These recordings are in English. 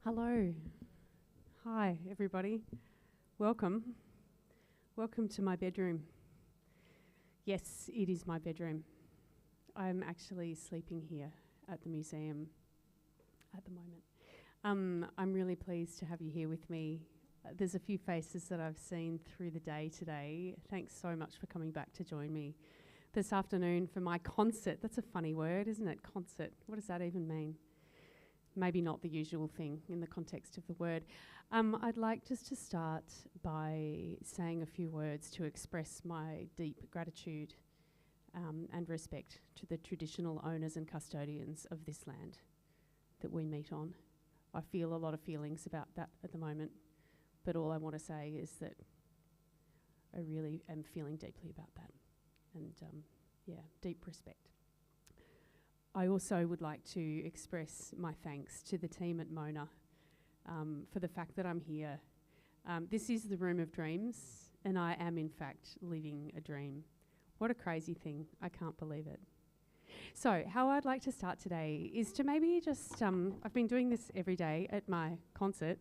Hello. Hi, everybody. Welcome. Welcome to my bedroom. Yes, it is my bedroom. I'm actually sleeping here at the museum at the moment. I'm really pleased to have you here with me. There's a few faces that I've seen through the day today. Thanks so much for coming back to join me this afternoon for my concert. That's a funny word, isn't it? Concert. What does that even mean? Maybe not the usual thing in the context of the word. I'd like just to start by saying a few words to express my deep gratitude and respect to the traditional owners and custodians of this land that we meet on. I feel a lot of feelings about that at the moment, but all I want to say is that I really am feeling deeply about that, and deep respect. I also would like to express my thanks to the team at Mona for the fact that I'm here. This is the Room of Dreams, and I am in fact living a dream. What a crazy thing. I can't believe it. So how I'd like to start today is to maybe just, I've been doing this every day at my concert.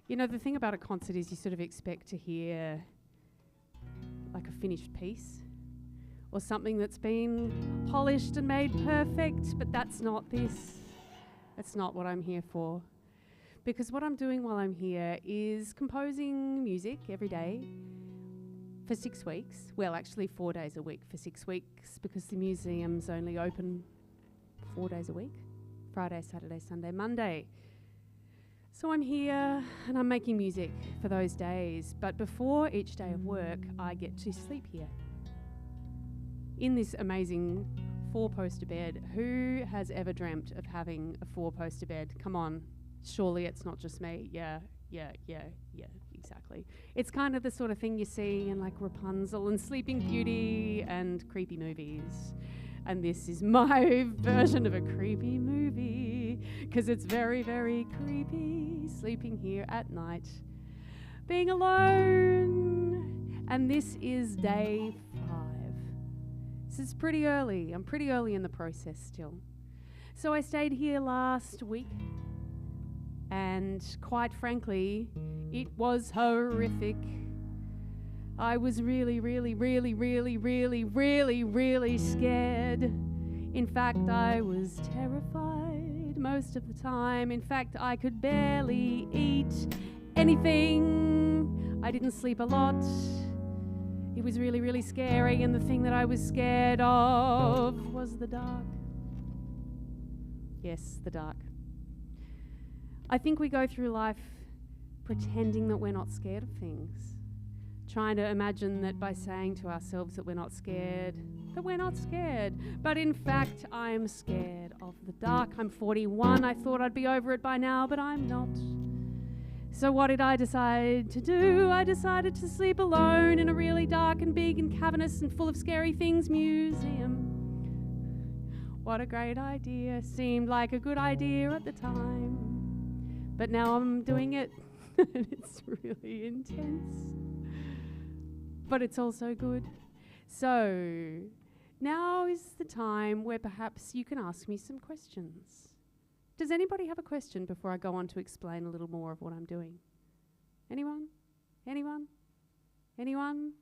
You know, the thing about a concert is you sort of expect to hear like a finished piece, or something that's been polished and made perfect, but that's not this. That's not what I'm here for. Because what I'm doing while I'm here is composing music every day for 6 weeks. Well, actually 4 days a week for 6 weeks, because the museum's only open 4 days a week. Friday, Saturday, Sunday, Monday. So I'm here and I'm making music for those days. But before each day of work, I get to sleep here in this amazing 4-poster bed. Who has ever dreamt of having a 4-poster bed? Come on, surely it's not just me. Yeah, exactly. It's kind of the sort of thing you see in like Rapunzel and Sleeping Beauty and creepy movies. And this is my version of a creepy movie, because it's very, very creepy sleeping here at night, being alone. And this is day 5. This is pretty early. I'm pretty early in the process still. So I stayed here last week, and quite frankly, it was horrific. I was really scared. In fact, I was terrified most of the time. In fact, I could barely eat anything. I didn't sleep a lot. It was really scary, and the thing that I was scared of was the dark. Yes, the dark. I think we go through life pretending that we're not scared of things, trying to imagine that by saying to ourselves that we're not scared, that we're not scared. But in fact, I'm scared of the dark. I'm 41. I thought I'd be over it by now, but I'm not. So what did I decide to do? I decided to sleep alone in a really dark and big and cavernous and full of scary things museum. What a great idea. Seemed like a good idea at the time. But now I'm doing it, and it's really intense. But it's also good. So now is the time where perhaps you can ask me some questions. Does anybody have a question before I go on to explain a little more of what I'm doing? Anyone? Anyone? Anyone?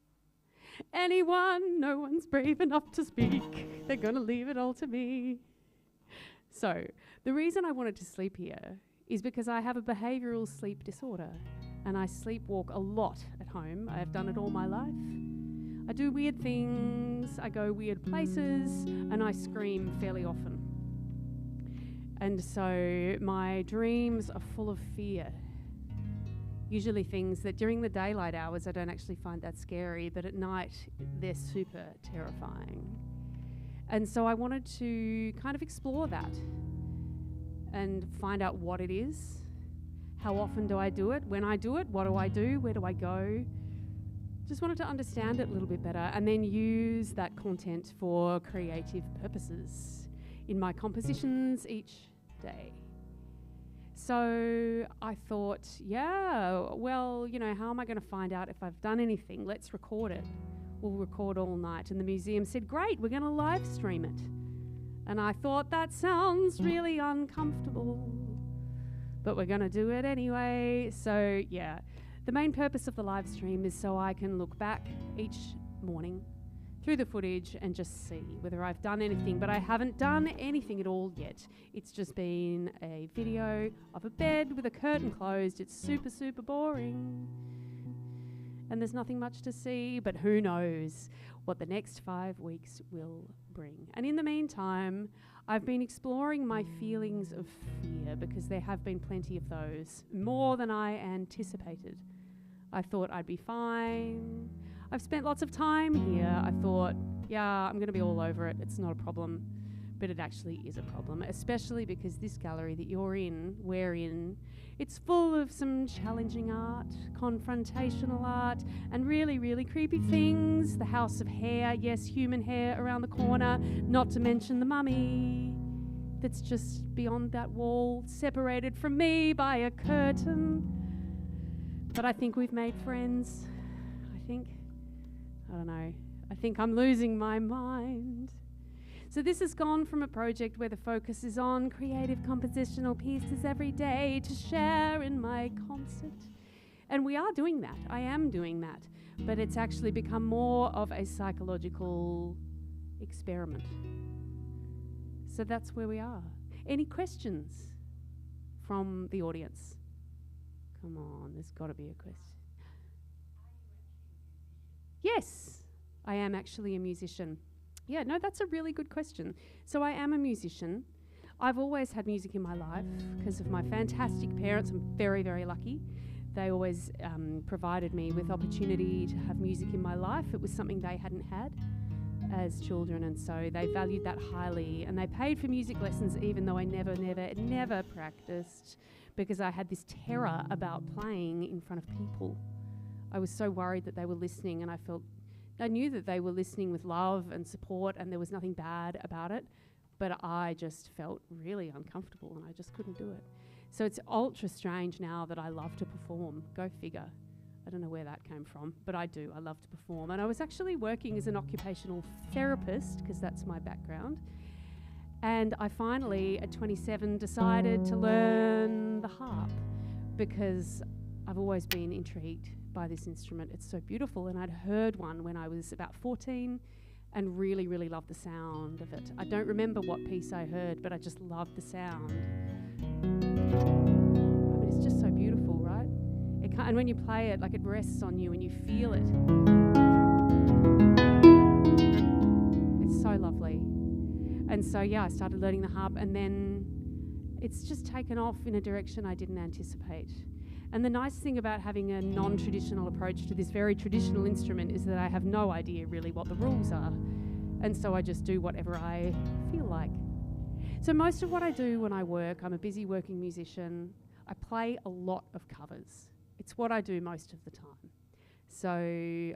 Anyone? No one's brave enough to speak. They're going to leave it all to me. So, the reason I wanted to sleep here is because I have a behavioural sleep disorder, and I sleepwalk a lot at home. I have done it all my life. I do weird things, I go weird places, and I scream fairly often. And so my dreams are full of fear. Usually things that during the daylight hours I don't actually find that scary, but at night they're super terrifying. And so I wanted to kind of explore that and find out what it is. How often do I do it? When I do it, what do I do? Where do I go? Just wanted to understand it a little bit better, and then use that content for creative purposes in my compositions each day. So I thought, well, how am I going to find out if I've done anything? Let's record it. We'll record all night. And the museum said, great, we're going to live stream it. And I thought, that sounds really uncomfortable. but we're going to do it anyway. So, yeah, the main purpose of the live stream is so I can look back each morning through the footage and just see whether I've done anything, but I haven't done anything at all yet. It's just been a video of a bed with a curtain closed. It's super, super boring. And there's nothing much to see, but who knows what the next 5 weeks will bring. And in the meantime, I've been exploring my feelings of fear, because there have been plenty of those, more than I anticipated. I thought I'd be fine. I've spent lots of time here. I thought, yeah, I'm going to be all over it. It's not a problem. But it actually is a problem, especially because this gallery that we're in, it's full of some challenging art, confrontational art, and really, really creepy things. The house of hair, yes, human hair around the corner, not to mention the mummy that's just beyond that wall, separated from me by a curtain. But I think we've made friends. I don't know. I think I'm losing my mind. So this has gone from a project where the focus is on creative compositional pieces every day to share in my concert. And we are doing that. I am doing that. But it's actually become more of a psychological experiment. So that's where we are. Any questions from the audience? Come on, there's got to be a question. Yes, I am actually a musician. Yeah, no, that's a really good question. So I am a musician. I've always had music in my life because of my fantastic parents. I'm very, very lucky. They always provided me with opportunity to have music in my life. It was something they hadn't had as children, and so they valued that highly. And they paid for music lessons even though I never practiced, because I had this terror about playing in front of people. I was so worried that they were listening, and I knew that they were listening with love and support, and there was nothing bad about it, but I just felt really uncomfortable and I just couldn't do it. So it's ultra strange now that I love to perform. Go figure. I don't know where that came from, but I do. I love to perform. And I was actually working as an occupational therapist, because that's my background. And I finally, at 27, decided to learn the harp, because I've always been intrigued by this instrument. It's so beautiful, and I'd heard one when I was about 14 and really, really loved the sound of it. I don't remember what piece I heard, but I just loved the sound. I mean, it's just so beautiful, right? And when you play it, like, it rests on you and you feel it. It's so lovely. And so, yeah, I started learning the harp, and then it's just taken off in a direction I didn't anticipate. And the nice thing about having a non-traditional approach to this very traditional instrument is that I have no idea really what the rules are. And so I just do whatever I feel like. So most of what I do when I work, I'm a busy working musician. I play a lot of covers. It's what I do most of the time. So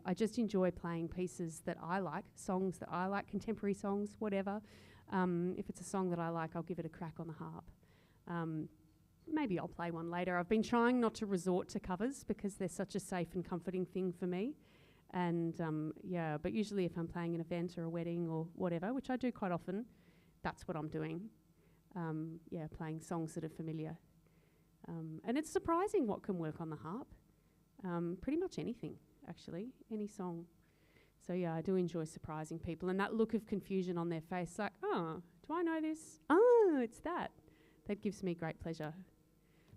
I just enjoy playing pieces that I like, songs that I like, contemporary songs, whatever. If it's a song that I like, I'll give it a crack on the harp. Maybe I'll play one later. I've been trying not to resort to covers because they're such a safe and comforting thing for me. And yeah, but usually if I'm playing an event or a wedding or whatever, which I do quite often, that's what I'm doing. Yeah, playing songs that are familiar. And it's surprising what can work on the harp. Pretty much anything, actually, any song. So yeah, I do enjoy surprising people. And that look of confusion on their face, like, oh, do I know this? Oh, it's that. That gives me great pleasure.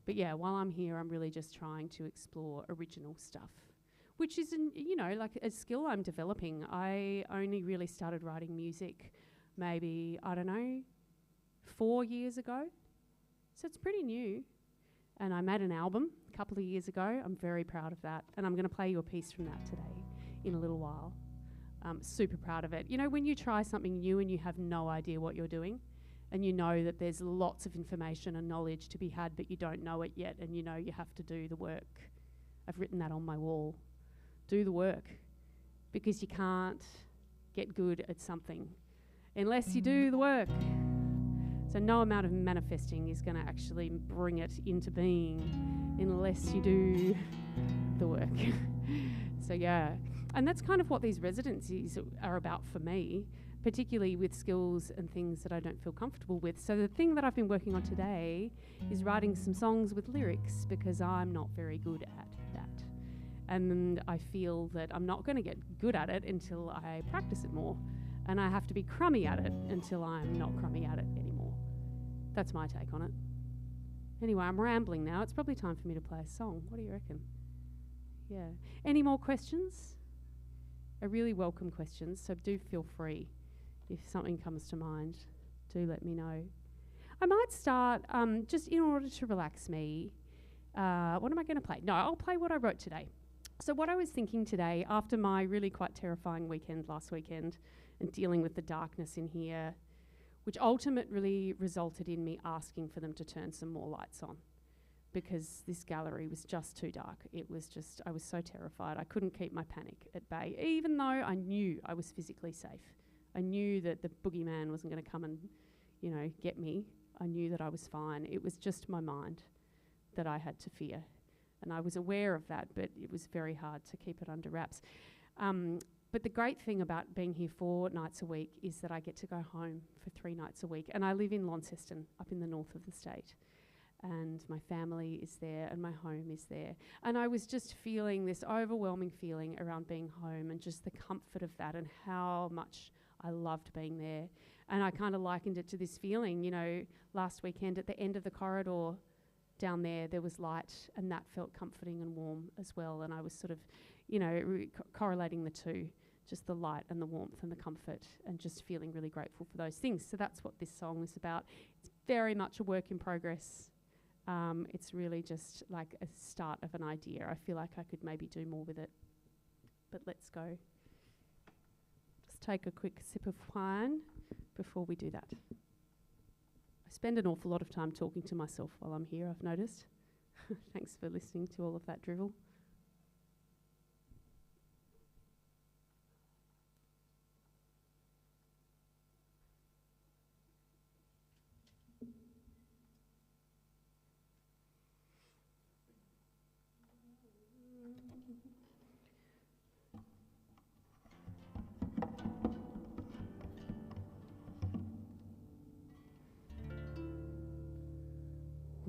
But yeah, while I'm here, I'm really just trying to explore original stuff, which is, like a skill I'm developing. I only really started writing music maybe, 4 years ago. So it's pretty new. And I made an album a couple of years ago. I'm very proud of that. And I'm going to play you a piece from that today in a little while. Super proud of it. You know, when you try something new and you have no idea what you're doing, and you know that there's lots of information and knowledge to be had, but you don't know it yet, and you know you have to do the work. I've written that on my wall. Do the work, because you can't get good at something unless you do the work. So no amount of manifesting is going to actually bring it into being unless you do the work. So yeah, and that's kind of what these residencies are about for me. particularly with skills and things that I don't feel comfortable with. So the thing that I've been working on today is writing some songs with lyrics, because I'm not very good at that. And I feel that I'm not going to get good at it until I practice it more. And I have to be crummy at it until I'm not crummy at it anymore. That's my take on it. Anyway, I'm rambling now. It's probably time for me to play a song. What do you reckon? Yeah. Any more questions? I really welcome questions, so do feel free. If something comes to mind, do let me know. I might start, just in order to relax me, what am I going to play? No, I'll play what I wrote today. So what I was thinking today, after my really quite terrifying weekend last weekend, and dealing with the darkness in here, which ultimately resulted in me asking for them to turn some more lights on, because this gallery was just too dark. It was just, I was so terrified. I couldn't keep my panic at bay, even though I knew I was physically safe. I knew that the boogeyman wasn't going to come and, get me. I knew that I was fine. It was just my mind that I had to fear. And I was aware of that, but it was very hard to keep it under wraps. But the great thing about being here 4 nights a week is that I get to go home for 3 nights a week. And I live in Launceston, up in the north of the state. And my family is there and my home is there. And I was just feeling this overwhelming feeling around being home, and just the comfort of that, and how much I loved being there. And I kind of likened it to this feeling, last weekend at the end of the corridor down there was light, and that felt comforting and warm as well. And I was sort of, correlating the two, just the light and the warmth and the comfort, and just feeling really grateful for those things. So that's what this song is about. It's very much a work in progress. It's really just like a start of an idea. I feel like I could maybe do more with it. But let's go. Just take a quick sip of wine before we do that. I spend an awful lot of time talking to myself while I'm here, I've noticed. Thanks for listening to all of that drivel.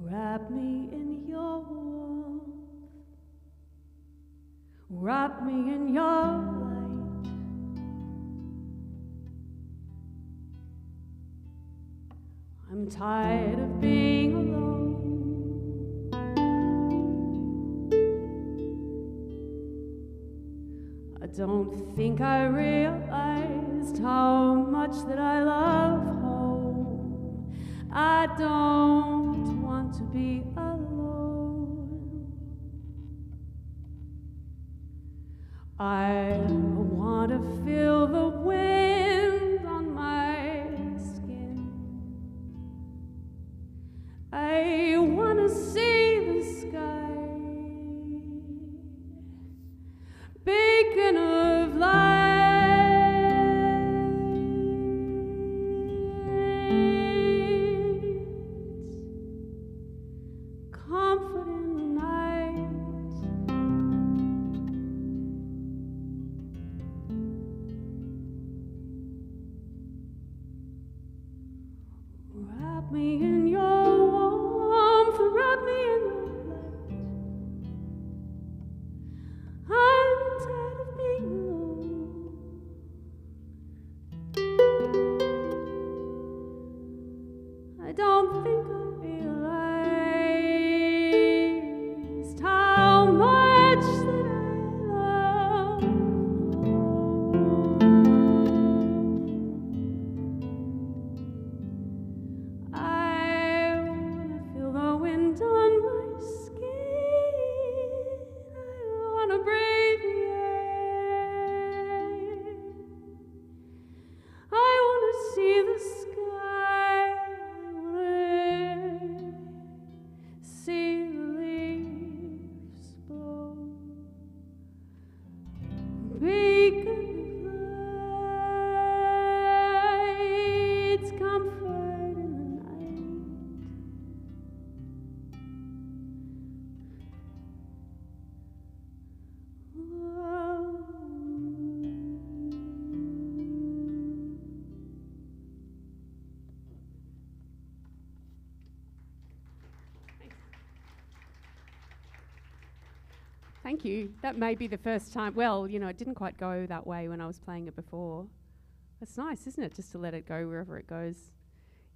Wrap me in your warmth, wrap me in your light. I'm tired of being alone. I don't think I realized how much that I love home. I don't want to be alone. I want to feel the wind on my skin. I want to see the sky beacon of light. Wrap me in your warmth, wrap me in your light. I'm tired of being alone. I don't think I realized how much that I love home. I wanna feel the wind on my skin. I wanna breathe the air. I wanna see the sky. I wanna Thank you. That may be the first time. Well, you know, it didn't quite go that way when I was playing it before. It's nice, isn't it, just to let it go wherever it goes.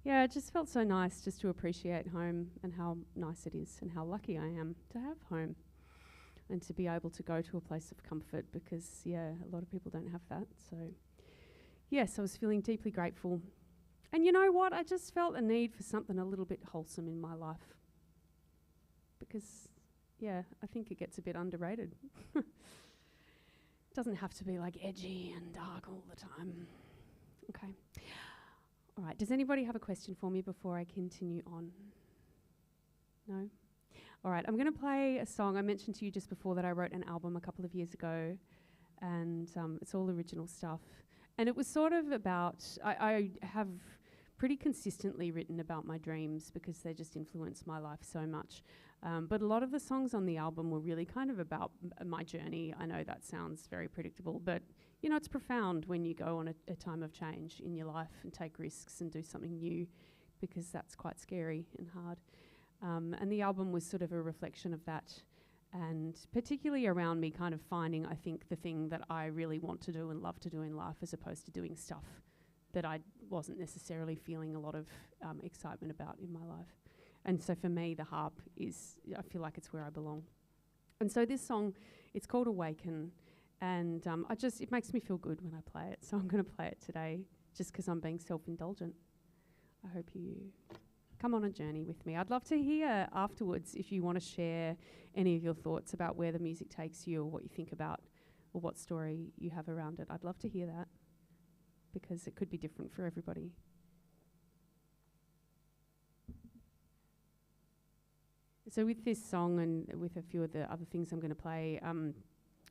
Yeah, it just felt so nice just to appreciate home and how nice it is and how lucky I am to have home and to be able to go to a place of comfort because, yeah, a lot of people don't have that. So, yes, I was feeling deeply grateful. And you know what? I just felt a need for something a little bit wholesome in my life because, yeah, I think it gets a bit underrated. It doesn't have to be like edgy and dark all the time. Okay. All right. Does anybody have a question for me before I continue on? No? All right. I'm going to play a song. I mentioned to you just before that I wrote an album a couple of years ago, and it's all original stuff. And it was sort of about, I have pretty consistently written about my dreams because they just influenced my life so much. But a lot of the songs on the album were really kind of about my journey. I know that sounds very predictable, but you know, it's profound when you go on a time of change in your life and take risks and do something new because that's quite scary and hard. And the album was sort of a reflection of that, and particularly around me kind of finding, I think, the thing that I really want to do and love to do in life as opposed to doing stuff that I wasn't necessarily feeling a lot of excitement about in my life. And so for me, the harp is, I feel like it's where I belong. And so this song, it's called Awaken, and it makes me feel good when I play it. So I'm going to play it today just because I'm being self-indulgent. I hope you come on a journey with me. I'd love to hear afterwards if you want to share any of your thoughts about where the music takes you or what you think about or what story you have around it. I'd love to hear that because it could be different for everybody. So with this song and with a few of the other things I'm going to play, I'm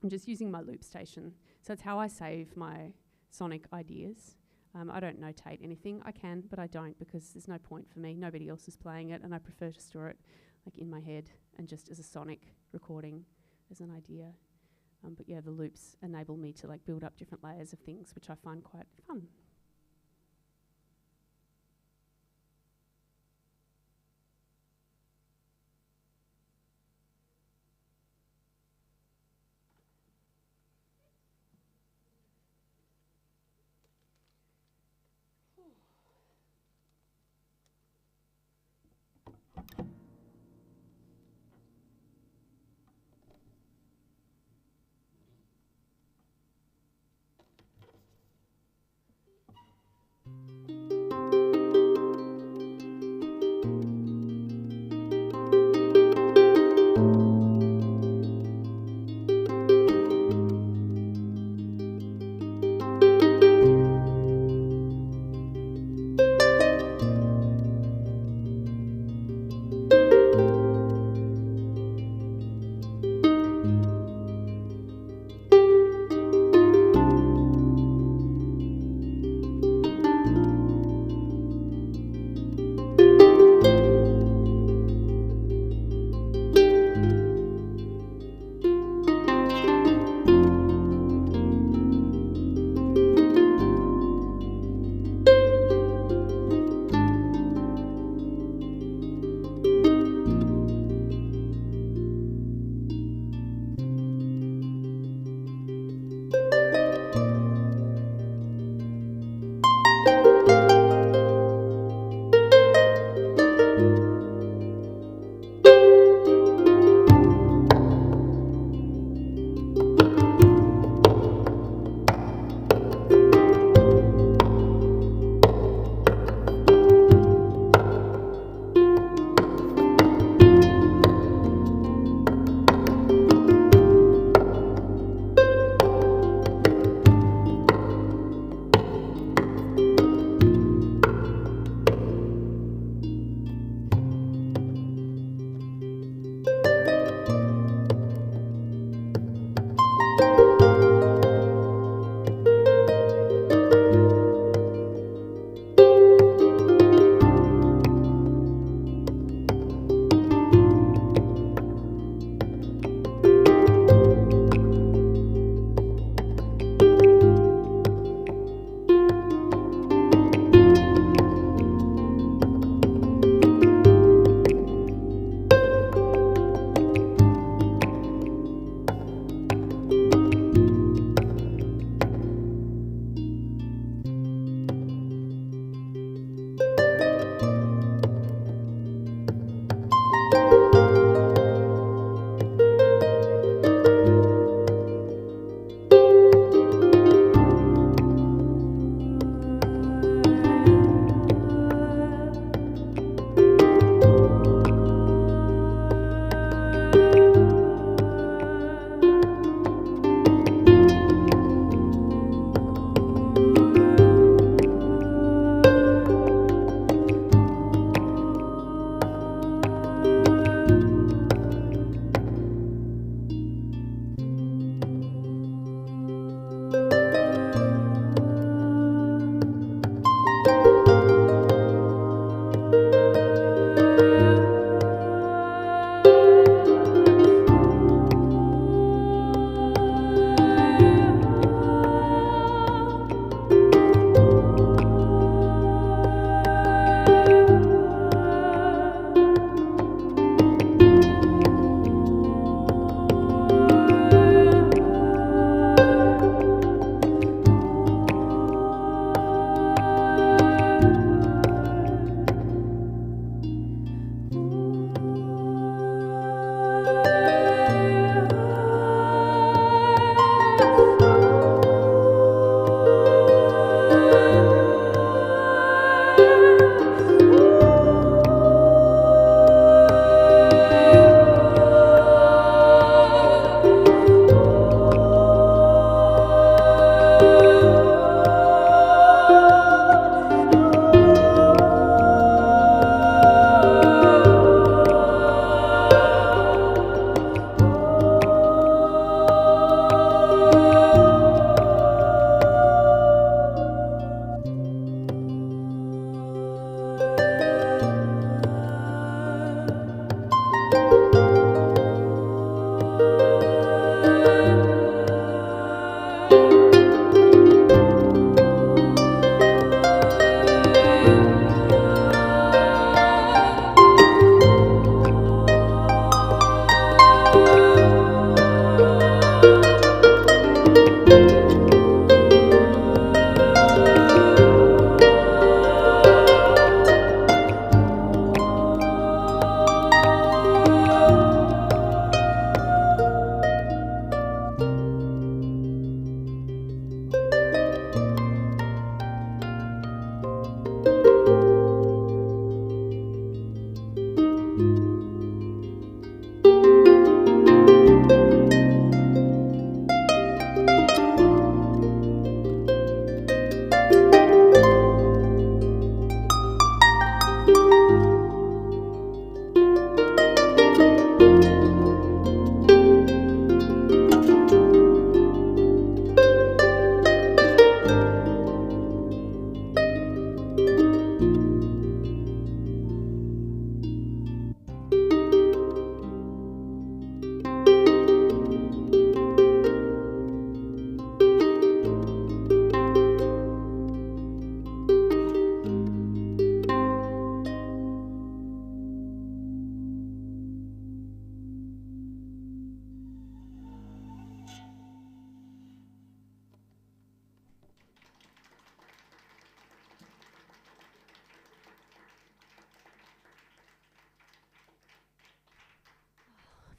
just using my loop station. So it's how I save my sonic ideas. I don't notate anything. I can, but I don't because there's no point for me. Nobody else is playing it, and I prefer to store it like in my head and just as a sonic recording, as an idea. But yeah, the loops enable me to like build up different layers of things, which I find quite fun.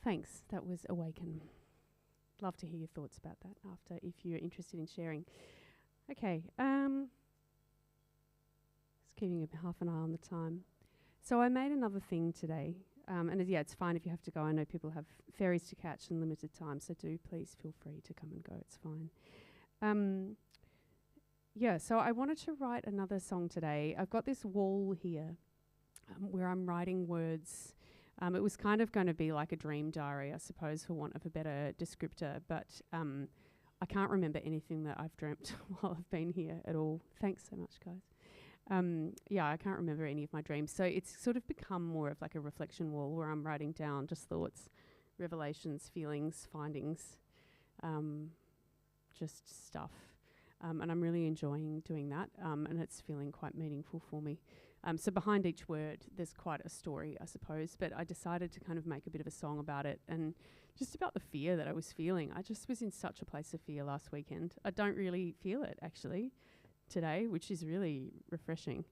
thanks. That was Awaken. Love to hear your thoughts about that after, if you're interested in sharing. Okay, just keeping half an eye on the time. So I made another thing today, and it's fine if you have to go. I know people have ferries to catch and limited time, so do please feel free to come and go. It's fine. So I wanted to write another song today. I've got this wall here where I'm writing words. It was kind of going to be like a dream diary, I suppose, for want of a better descriptor, but I can't remember anything that I've dreamt while I've been here at all. Thanks so much, guys. I can't remember any of my dreams. So it's sort of become more of like a reflection wall where I'm writing down just thoughts, revelations, feelings, findings, just stuff. And I'm really enjoying doing that, and it's feeling quite meaningful for me. So behind each word, there's quite a story, I suppose, but I decided to kind of make a bit of a song about it and just about the fear that I was feeling. I just was in such a place of fear last weekend. I don't really feel it, actually, today, which is really refreshing.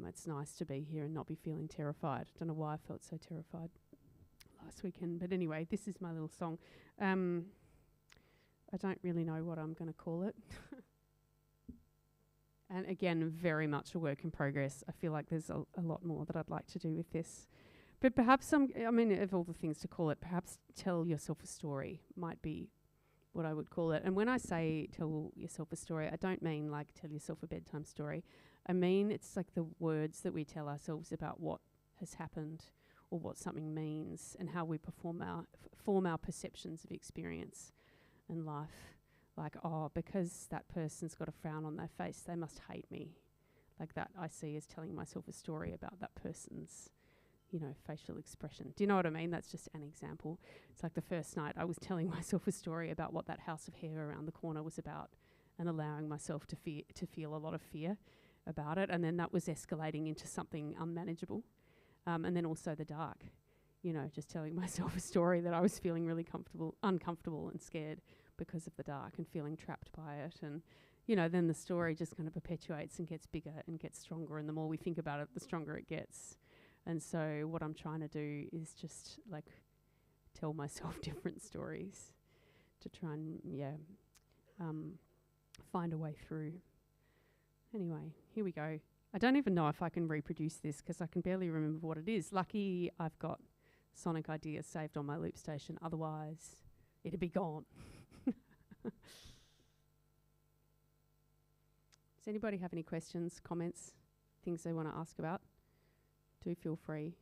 It's nice to be here and not be feeling terrified. I don't know why I felt so terrified last weekend, but anyway, this is my little song. I don't really know what I'm going to call it. And again, very much a work in progress. I feel like there's a lot more that I'd like to do with this. But perhaps of all the things to call it, perhaps tell yourself a story might be what I would call it. And when I say tell yourself a story, I don't mean like tell yourself a bedtime story. I mean it's like the words that we tell ourselves about what has happened or what something means and how we form our perceptions of experience and life. Like, because that person's got a frown on their face, they must hate me. Like that I see as telling myself a story about that person's, facial expression. Do you know what I mean? That's just an example. It's like the first night I was telling myself a story about what that house of hair around the corner was about and allowing myself to feel a lot of fear about it. And then that was escalating into something unmanageable. And then also the dark, just telling myself a story that I was feeling really uncomfortable and scared because of the dark and feeling trapped by it. And, then the story just kind of perpetuates and gets bigger and gets stronger. And the more we think about it, the stronger it gets. And so what I'm trying to do is just like tell myself different stories to try and, find a way through. Anyway, here we go. I don't even know if I can reproduce this because I can barely remember what it is. Lucky I've got sonic ideas saved on my loop station. Otherwise, it'd be gone. Does anybody have any questions, comments, things they want to ask about? Do feel free.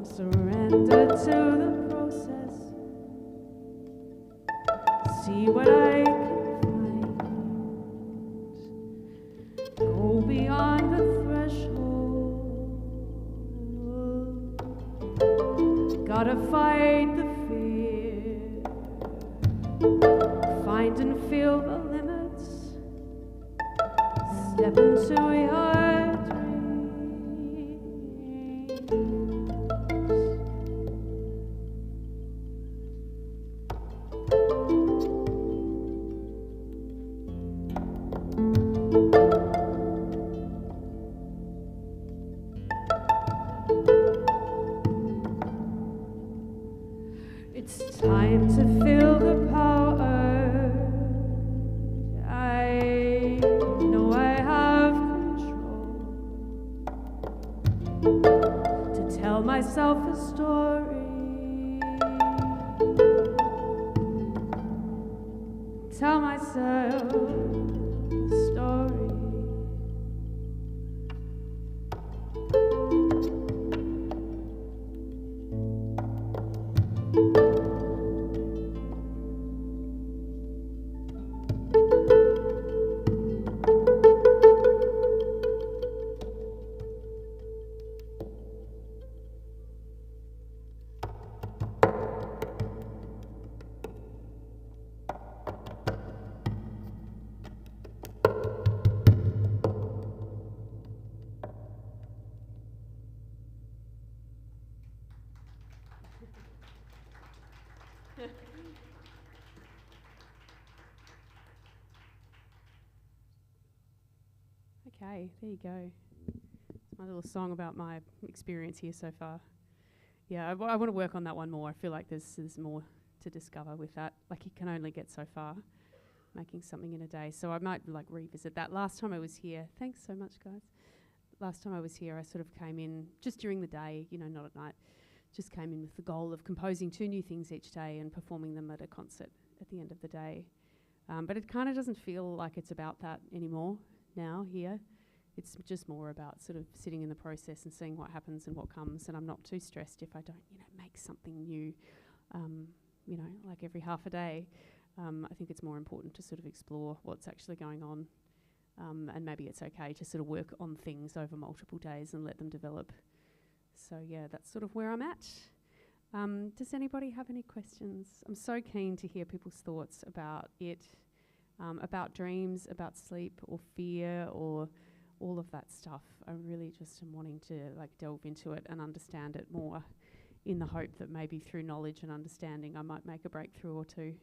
Surrender to the process. See what I can find. Go beyond the threshold. Gotta fight the fear. Find and feel the limits. Step into your It's time to feel the power. I know I have control to tell myself a story. Tell myself a story. Okay, there you go. It's my little song about my experience here so far. Yeah, I want to work on that one more. I feel like there's more to discover with that. Like, you can only get so far making something in a day. So I might like revisit that. Last time I was here, thanks so much, guys. Last time I was here, I sort of came in just during the day, you know, not at night. Just came in with the goal of composing 2 new things each day and performing them at a concert at the end of the day. But it kind of doesn't feel like it's about that anymore now here. It's just more about sort of sitting in the process and seeing what happens and what comes, and I'm not too stressed if I don't, you know, make something new, you know, like every half a day. I think it's more important to sort of explore what's actually going on, and maybe it's okay to sort of work on things over multiple days and let them develop. So yeah, that's sort of where I'm at. Does anybody have any questions? I'm so keen to hear people's thoughts about it, about dreams, about sleep or fear or all of that stuff. I really just am wanting to like delve into it and understand it more, in the hope that maybe through knowledge and understanding I might make a breakthrough or two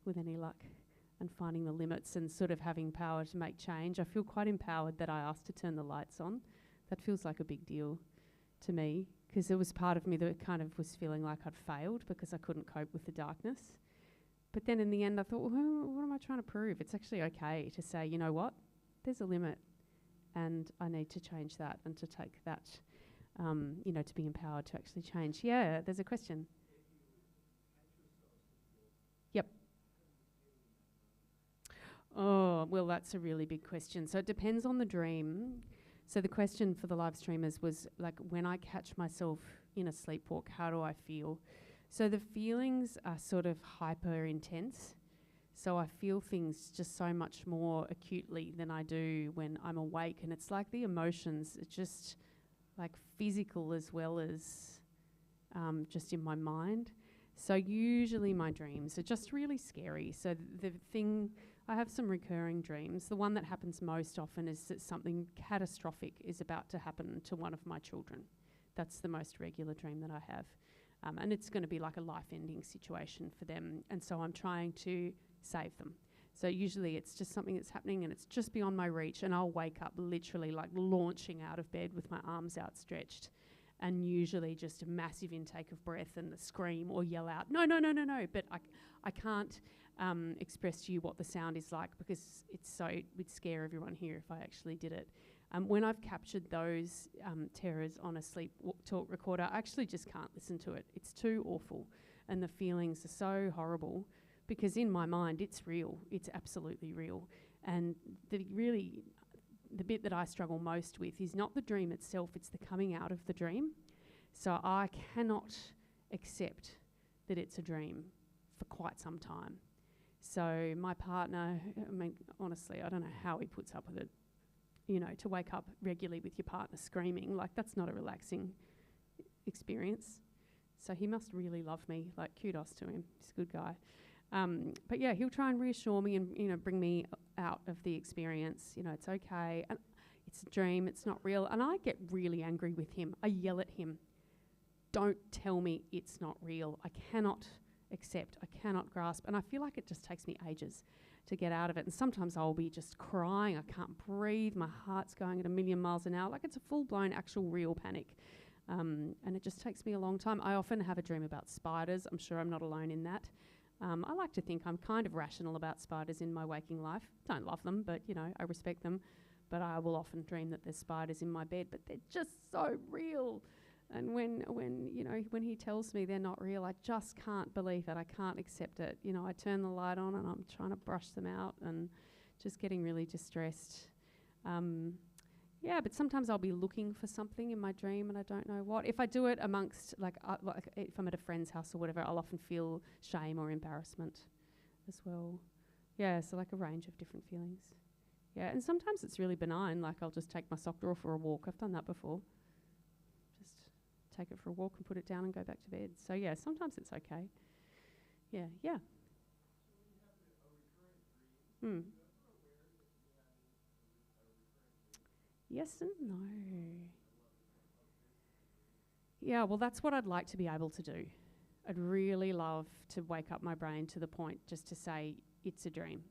with any luck, and finding the limits and sort of having power to make change. I feel quite empowered that I asked to turn the lights on. That feels like a big deal to me, because there was part of me that kind of was feeling like I'd failed because I couldn't cope with the darkness. But then in the end I thought, well, what am I trying to prove? It's actually okay to say, you know what, there's a limit and I need to change that, and to take that, you know, to be empowered to actually change. Yeah, there's a question. Yep. Oh, well, that's a really big question. So it depends on the dream. So the question for the live streamers was like, when I catch myself in a sleepwalk, how do I feel? So the feelings are sort of hyper intense. So I feel things just so much more acutely than I do when I'm awake. And it's like the emotions are just like physical as well as just in my mind. So usually my dreams are just really scary. So the thing, I have some recurring dreams. The one that happens most often is that something catastrophic is about to happen to one of my children. That's the most regular dream that I have. And it's going to be like a life-ending situation for them. And so I'm trying to save them. So usually it's just something that's happening and it's just beyond my reach, and I'll wake up literally like launching out of bed with my arms outstretched, and usually just a massive intake of breath and a scream or yell out, no, no, no, no, no. But I can't express to you what the sound is like, because it would scare everyone here if I actually did it. When I've captured those terrors on a sleep talk recorder, I actually just can't listen to it. It's too awful, and the feelings are so horrible, because in my mind it's real. It's absolutely real. And the bit that I struggle most with is not the dream itself, it's the coming out of the dream. So I cannot accept that it's a dream for quite some time. So my partner, I mean, honestly, I don't know how he puts up with it. You know, to wake up regularly with your partner screaming, like that's not a relaxing experience. So he must really love me, like kudos to him, he's a good guy. But yeah, he'll try and reassure me and, you know, bring me out of the experience. You know, it's okay, and it's a dream, it's not real. And I get really angry with him. I yell at him, don't tell me it's not real. I cannot accept, I cannot grasp. And I feel like it just takes me ages to get out of it. And sometimes I'll be just crying, I can't breathe, my heart's going at 1,000,000 miles an hour, like it's a full-blown actual real panic. And it just takes me a long time. I often have a dream about spiders. I'm sure I'm not alone in that. I like to think I'm kind of rational about spiders in my waking life. Don't love them, but, you know, I respect them. But I will often dream that there's spiders in my bed, but they're just so real. And when he tells me they're not real, I just can't believe it. I can't accept it. You know, I turn the light on and I'm trying to brush them out and just getting really distressed. Yeah, but sometimes I'll be looking for something in my dream and I don't know what. If I do it amongst, like if I'm at a friend's house or whatever, I'll often feel shame or embarrassment as well. Yeah, so like a range of different feelings. Yeah, and sometimes it's really benign, like I'll just take my sock drawer for a walk. I've done that before. Just take it for a walk and put it down and go back to bed. So yeah, sometimes it's okay. Yeah, yeah. Hmm. Yes and no. Yeah, well, that's what I'd like to be able to do. I'd really love to wake up my brain to the point just to say, it's a dream.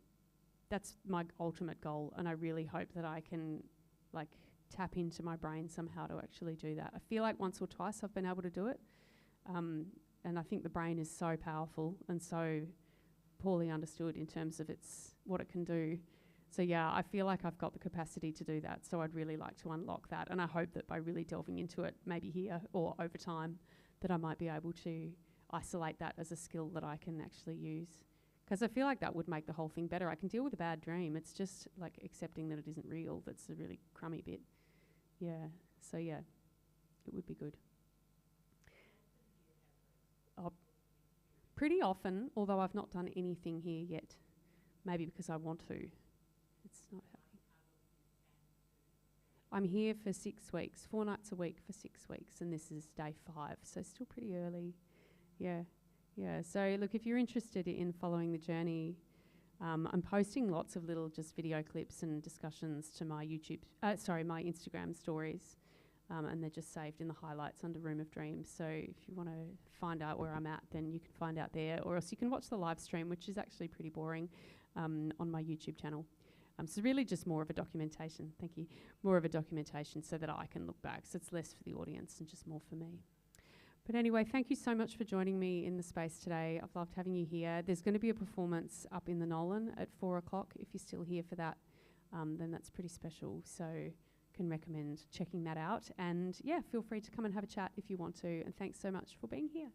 That's my ultimate goal, and I really hope that I can, like, tap into my brain somehow to actually do that. I feel like once or twice I've been able to do it, and I think the brain is so powerful and so poorly understood in terms of what it can do. So yeah, I feel like I've got the capacity to do that, so I'd really like to unlock that, and I hope that by really delving into it, maybe here or over time, that I might be able to isolate that as a skill that I can actually use. Because I feel like that would make the whole thing better. I can deal with a bad dream. It's just like accepting that it isn't real that's the really crummy bit. Yeah, so yeah, it would be good. Pretty often, although I've not done anything here yet. Maybe because I want to. It's not happening. I'm here for 6 weeks, 4 nights a week for 6 weeks, and this is day 5, so still pretty early. Yeah, yeah. So look, if you're interested in following the journey, I'm posting lots of little just video clips and discussions to my my Instagram stories, and they're just saved in the highlights under Room of Dreams. So if you want to find out where I'm at, then you can find out there, or else you can watch the live stream, which is actually pretty boring, on my YouTube channel. So really just more of a documentation, thank you, more of a documentation so that I can look back. So it's less for the audience and just more for me. But anyway, thank you so much for joining me in the space today. I've loved having you here. There's going to be a performance up in the Nolan at 4 o'clock. If you're still here for that, then that's pretty special. So can recommend checking that out. And yeah, feel free to come and have a chat if you want to. And thanks so much for being here.